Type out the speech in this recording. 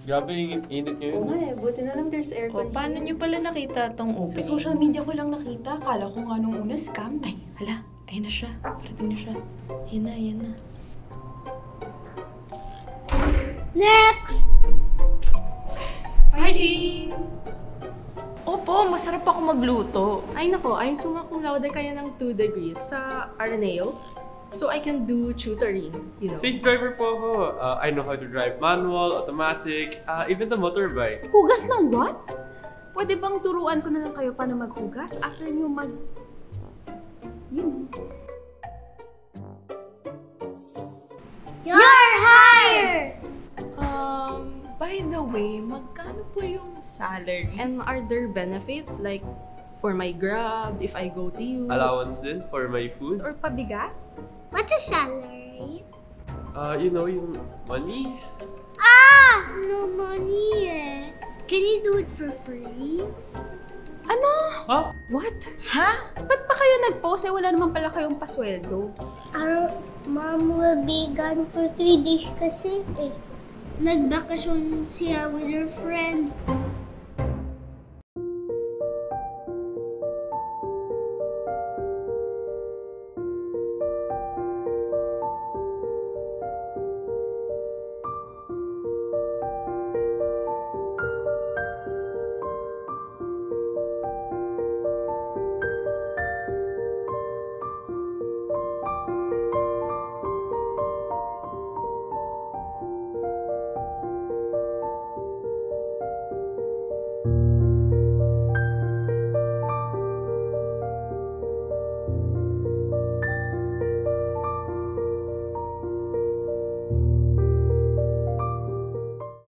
Grabe yung init ngayon. Oo nga eh, buti na lang there's aircon. Paano nyo pala nakita tong opening? Sa social media ko lang nakita. Kala ko nga nung una scam. Ay, hala. Ayun na siya. Parating na siya. Yan na. Next! Hi, Jean! Opo, masarap ako magluto. Ay nako, I'm summa cum laude kaya ng 2 degrees sa Araneo. So I can do tutoring, you know. Safe driver po ako. I know how to drive manual, automatic, even the motorbike. Hugas ng what? Pwede bang turuan ko na lang kayo paano maghugas after nyo You're hired! By the way, magkano po yung salary? And are there benefits like for my Grab, if I go to you? Allowance din for my food. Or pabigas? What's a salary? You know, yung money. No money eh. Can you do it for free? Ano? Huh? What? Ha? Ba't pa kayo nag-post eh? Wala naman pala kayong pasweldo. Our mom will be gone for 3 days kasi eh. Nagbakasyon siya with her friends.